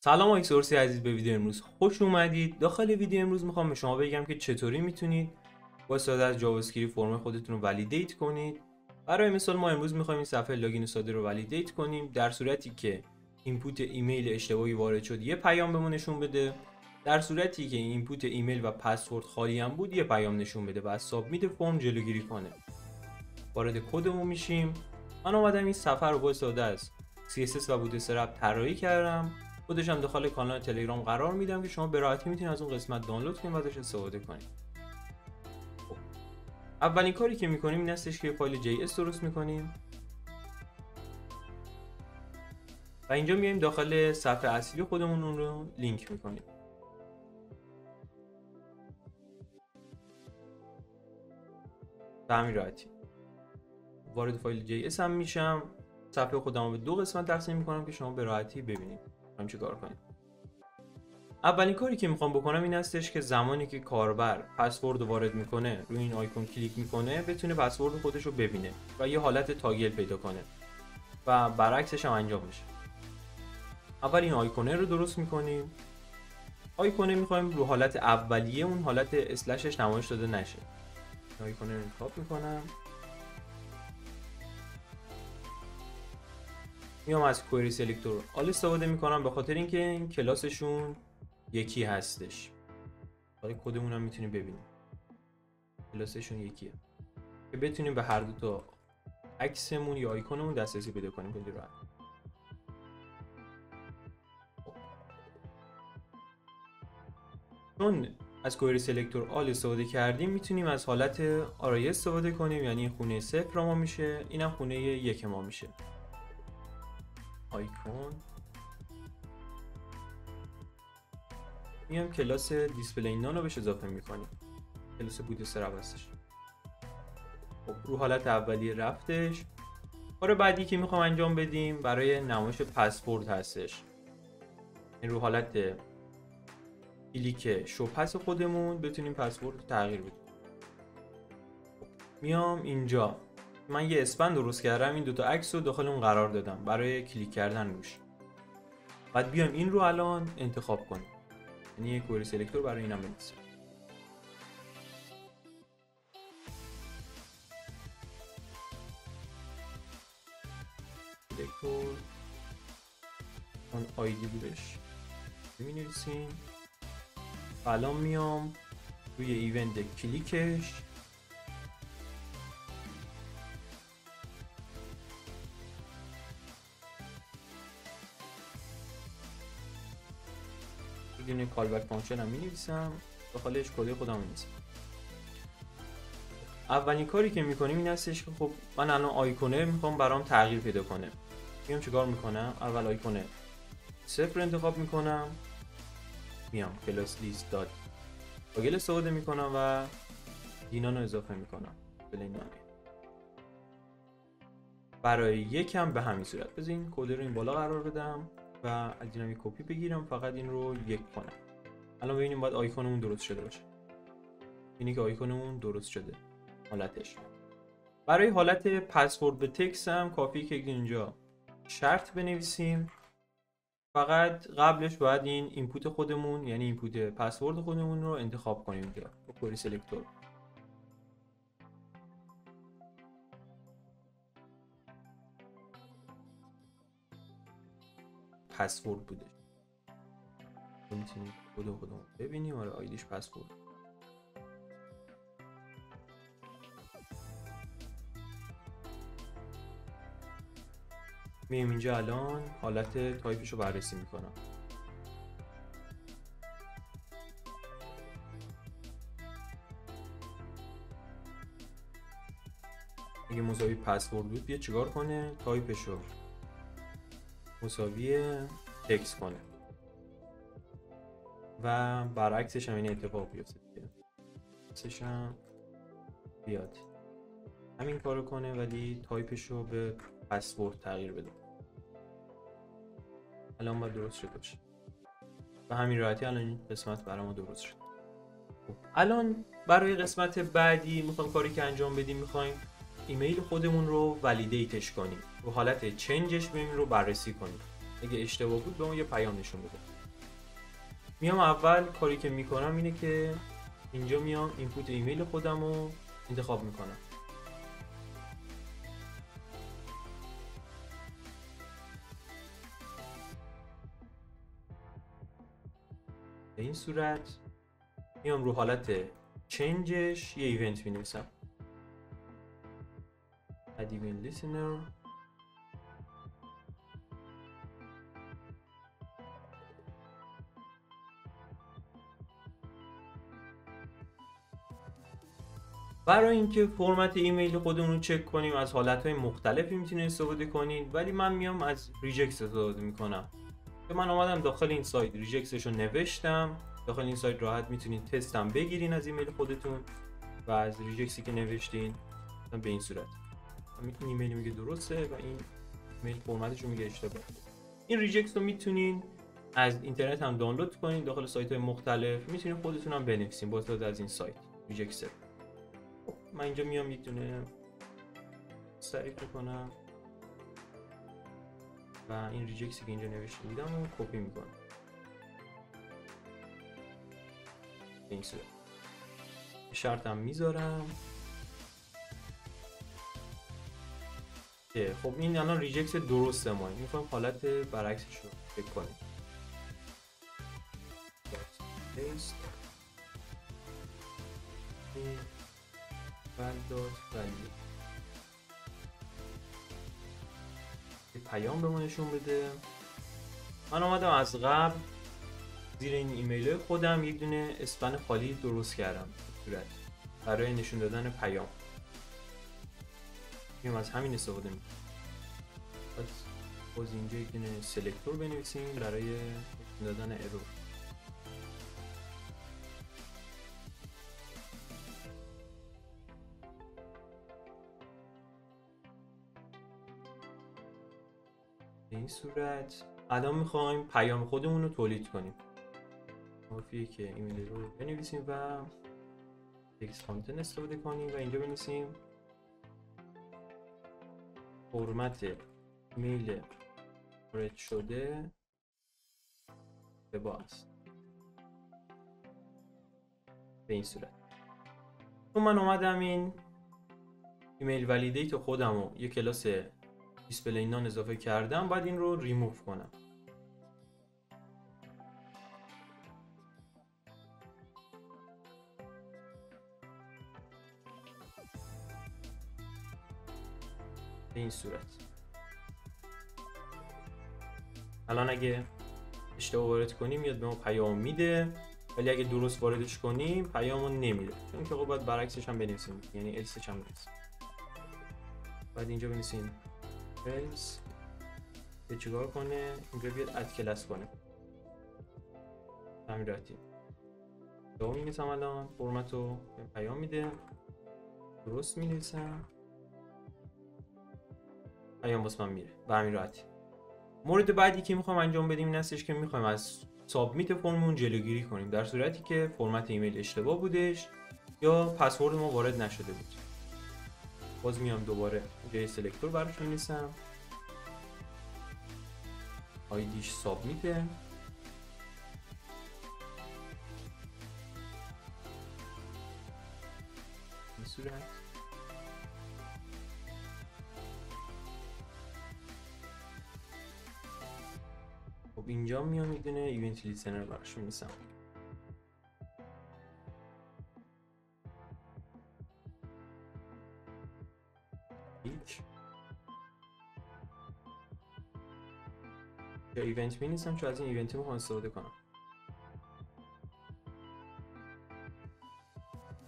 سلام آقای سورسی عزیز، به ویدیو امروز خوش اومدید. داخل ویدیو امروز میخوام به شما بگم که چطوری میتونید با استفاده از جاوا اسکریپت فرم خودتون رو ولیدیت کنید. برای مثال ما امروز میخوایم این صفحه لاگین ساده رو ولیدیت کنیم. در صورتی که اینپوت ایمیل اشتباهی وارد شد یه پیام بهمون نشون بده. در صورتی که اینپوت ایمیل و پسورد خالی هم بود یه پیام نشون بده و از سابمیت فرم جلوگیری کنه. وارد کدمون میشیم. من اومدم این صفحه رو با استفاده از CSS و بوتسترپ طراحی کردم. خودش هم داخل کانال تلگرام قرار میدم که شما به راحتی میتونید از اون قسمت دانلود کنید و ازش استفاده کنید. خب. اولین کاری که میکنیم این هستش که فایل JS درست میکنیم و اینجا میایم داخل صفحه اصلی خودمون اون رو لینک میکنیم. به همین راحتی وارد فایل JS هم میشم. صفحه خودم رو به دو قسمت تقسیم میکنم که شما به راحتی ببینید میخوایم چه کار کنیم. اولین کاری که میخوام بکنم این هستش که زمانی که کاربر پسورد رو وارد میکنه روی این آیکون کلیک میکنه بتونه پسورد خودش رو ببینه و یه حالت تاگل پیدا کنه و برعکسش هم انجام میشه. اول این آیکونه رو درست میکنیم. آیکونه میخوایم رو حالت اولیه اون حالت اسلشش نمایش داده نشه. آیکونه رو انتخاب میکنم. میام از کوئری سلکتور آل استفاده میکنم به خاطر اینکه این کلاسشون یکی هستش. حالا کدمون هم میتونیم ببینیم کلاسشون یکیه که بتونیم به هر دو تا عکسمون یا آیکونمون دسترسی پیدا کنیم خیلی راحت. چون از کوئری سلکتور آل استفاده کردیم میتونیم از حالت آرای استفاده کنیم، یعنی این خونه 0 ما میشه، اینم خونه 1 ما میشه. آیکون میام کلاس دیسپلی نان رو بهش اضافه میکنیم. کلاس بوتسترپ هستش. خب رو حالت اولیه رفتش. کار بعدی که میخوام انجام بدیم برای نمایش پسورد هستش. این رو حالت کلیک شو پس خودمون بتونیم پسورد رو تغییر بدیم. میام اینجا من یه اسپن درست کردم، این دوتا عکس رو داخل اون قرار دادم برای کلیک کردن روش. بعد بیام این رو الان انتخاب کنیم، یعنی یه کوئری سلکتور برای اینم بنویسیم. سلکتور اون آیدی بودش می‌نویسیم. الان میام روی ایونت کلیکش یه کالبک فانکشن هم می‌نویسم، داخلش کد خودم می‌نویسم. اولین کاری که می‌کنیم این هستش که خب من الان آیکونه می‌خوام برام تغییر پیدا کنه. میام چیکار می‌کنم؟ اول آیکونه 0 انتخاب می‌کنم. میام کلاس لیست دات تاگل استفاده می‌کنم و دینان رو اضافه می‌کنم. بلینان برای یکم به همین صورت. بذار این کد رو این بالا قرار بدم و از اینم یک کپی بگیرم، فقط این رو یک کنم. الان ببینیم باید آیکونمون درست شده باشه. اینی که آیکونمون درست شده حالتش. برای حالت پسورد به تکست هم کافیه که اینجا شرط بنویسیم. فقط قبلش باید این اینپوت خودمون، یعنی اینپوت پسورد خودمون رو انتخاب کنیم اینجا با کوئری سلکتور. پسورد بوده. میتونید خودمون ببینیم. آره آیدیش پسورد. میام اینجا الان حالت تایپش رو بررسی میکنم. اگه مساوی پسورد بود بیا چیکار کنه؟ تایپش رو مساوی تکست کنه و برعکسش هم این اتفاق بیفته دیگه. برعکسش هم بیاد همین کارو کنه ولی تایپش رو به پسورد تغییر بده. الان باید درست شده باشه. به همین راحتی الان این قسمت برای ما درست شد. الان برای قسمت بعدی میخوایم کاری که انجام بدیم، میخوایم ایمیل خودمون رو ولیدیتش کنیم، رو حالت چنجش بریم رو بررسی کنیم. اگه اشتباه بود به اون یه پیام نشون بده. میام اول کاری که میکنم اینه که اینجا میام اینپوت ایمیل خودم رو انتخاب میکنم. به این صورت میام رو حالت چنجش یه ایونت مینویسم. add event listener. برای اینکه فرمت ایمیل خودمون رو چک کنیم از حالتهای مختلفی میتونید استفاده کنید، ولی من میام از ریجکس استفاده میکنم که من اومدم داخل این سایت ریجکسش رو نوشتم. داخل این سایت راحت میتونید تست هم بگیرین از ایمیل خودتون و از ریجکسی که نوشتین به این صورت این ایمیل میگه درسته و این ایمیل فرمتش رو میگه اشتباه. این ریجکس رو میتونین از اینترنت هم دانلود کنین، داخل سایت های مختلف میتونین خودتون هم بنویسین با استفاده از این سایت ریجکس. من اینجا میام یک دونه تعریف کنم و این ریجکسی که اینجا نوشته بودم رو کپی میکنم به این صورت. شرطم میذارم که خب این الان ریجکس درسته، ما میخوایم حالت برعکسش رو چک کنیم. پیام به ما نشون بده. من اومدم از قبل زیر این ایمیل خودم یک دونه اسپن خالی درست کردم صورت برای نشون دادن پیام. میام از همین استفاده میکنم. باز اینجا یک دونه سلکتور بنویسیم برای نشون دادن ارور. به این صورت الان میخوایم پیام خودمون رو تولید کنیم. کافیه که ایمیل رو بنویسیم و تکست کانتنت استفاده کنیم و اینجا بنویسیم فرمت ایمیل وارد شده اشتباه است. به این صورت چون من اومدم این ایمیل ولیدیت خودم رو یک کلاس دیسپلی نان اضافه کردم، باید این رو ریموو کنم. به این صورت الان اگه اشتباه وارد کنیم میاد به ما پیام میده، ولی اگه درست واردش کنیم پیامو نمیده، چون که خب باید برعکسش هم بنویسیم، یعنی السش هم بنویسیم. بعد اینجا بنویسیم else که چیکار کنه، اینجا بیاد اد کلاس کنه. همین راحتی دو مینویسم الان فرمت رو پیام میده، درست مینویسم پیام واسه من میره به همین راحتی. مورد بعدی که میخوام انجام بدیم این هستش که میخوایم از سابمیت فرممون جلوگیری کنیم در صورتی که فرمت ایمیل اشتباه بودش یا پسورد ما وارد نشده بود. باز میام دوباره جای سلکتور براش می‌نویسم آیدیش سابمیته. این صورت خب اینجا میام یک دونه ایونت لیسنر براش می‌نویسم. یا ایونت می‌نویسم چون از این ایونت میخوام استفاده کنم.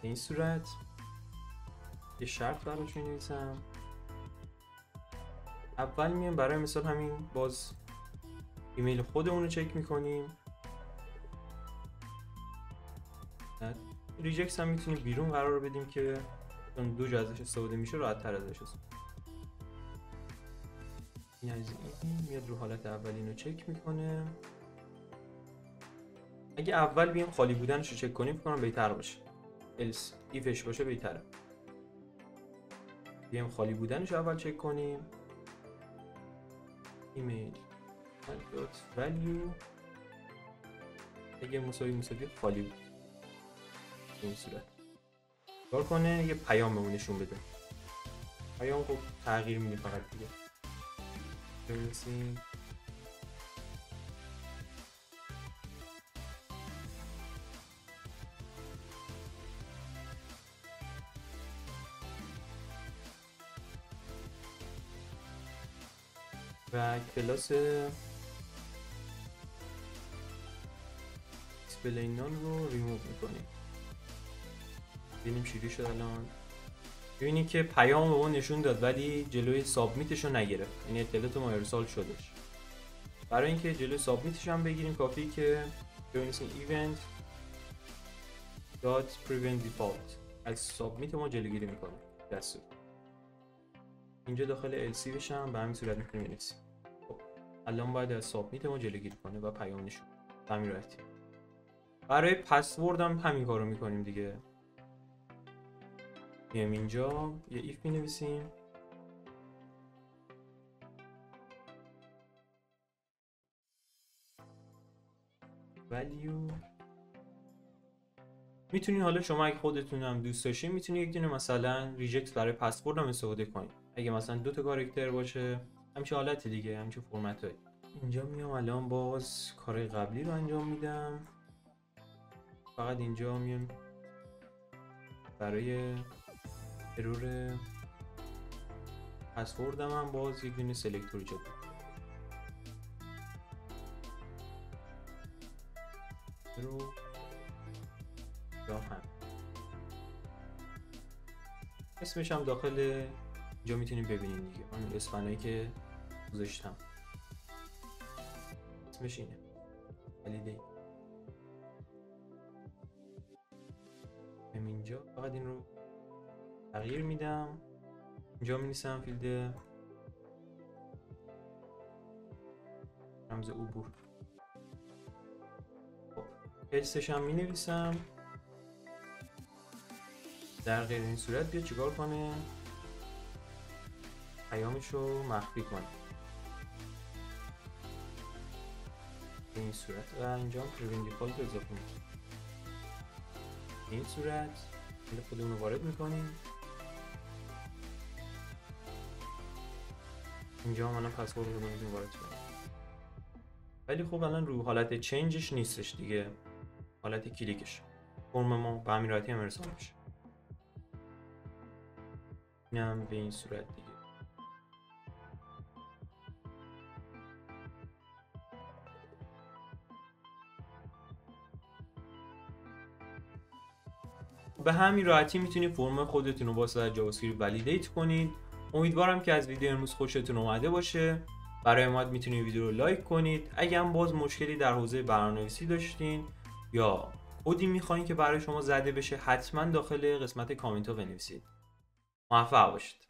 به این صورت یه شرط براش می‌نویسم. اول میام برای مثال همین باز ایمیل خودمون رو چک می‌کنیم. ریجکس هم میتونیم بیرون قرار بدیم که چون دو جا ازش استفاده میشه راحت‌تر ازش استفاده. این از این میاد رو حالت اولین رو چک میکنه. اگه اول بیام خالی بودنش رو چک کنیم فکر کنم بهتر باشه. else ایفش باشه بهتره. بیام خالی بودنش رو اول چک کنیم. ایمیل دات ولیو اگه مساوی خالی بود به این صورت کار کنه یه پیام بهمون نشون بده. پیام خب تغییر میده فقط دیگه. برسیم و کلاس دیسپلی نان رو ریموو میکنیم. ببینیم چی شد الان. ببینید که پیام به اون نشون داد ولی جلوی سابمیتش رو نگرفت، یعنی اطلاعات ما ارسال شدش. برای اینکه جلوی سابمیتش هم بگیریم کافیه که بنویسیم event dot prevent default از سابمیت ما جلوگیری میکنه. دستور اینجا داخل LC بشم به همین صورت میتونیم بنویسیم. خب الان باید از سابمیت ما جلوگیری کنه و پیام نشون به همین راحتی. برای پسورد هم همین کارو میکنیم دیگه. میام اینجا یه ایف مینویسیم value. میتونین حالا شما اگه خودتون هم دوست داشتین میتونید یک دونه مثلا ریجکت برای پسورد هم استفاده کنید. اگه مثلا 2 تا کاراکتر باشه همچین حالت دیگه، همچین فرمت های. اینجا میام الان باز کارهای قبلی رو انجام میدم. فقط اینجا میام برای ارور پسوردم هم باز یک دونه سلکتور ایجاد رو یا هم اسمش هم داخل اینجا میتونیم ببینیم دیگه. اون اسمایی که گذاشتم اسمش اینه ولیدیت. اینجا فقط این رو تغییر میدم. اینجا می‌نویسم فیلد رمز عبور. خب پستش هم می‌نویسم. در غیر این صورت بیا چیکار کنه؟ پیامش رو مخفی کنه به این صورت و اینجا هم prevent default رو اضافه می‌کنم. به این صورت خودمون رو وارد می‌کنیم. اینجا هم الان پسورد رو نمیدونیم وارد کنیم. ولی خب الان رو حالت چنجش نیستش دیگه، حالت کلیکش. فرم ما به همین راحتی هم ارسال میشه. اینم به این صورت دیگه. به همین راحتی میتونید فرم خودتون رو با استفاده جاوا اسکریپت ولیدیت کنید. امیدوارم که از ویدیو امروز خوشتون اومده باشه. برای ما میتونید ویدیو رو لایک کنید. اگه هم باز مشکلی در حوزه برنامه‌نویسی داشتین یا کدی میخواین که برای شما زده بشه حتما داخل قسمت کامنت ها بنویسید. موفق باشید.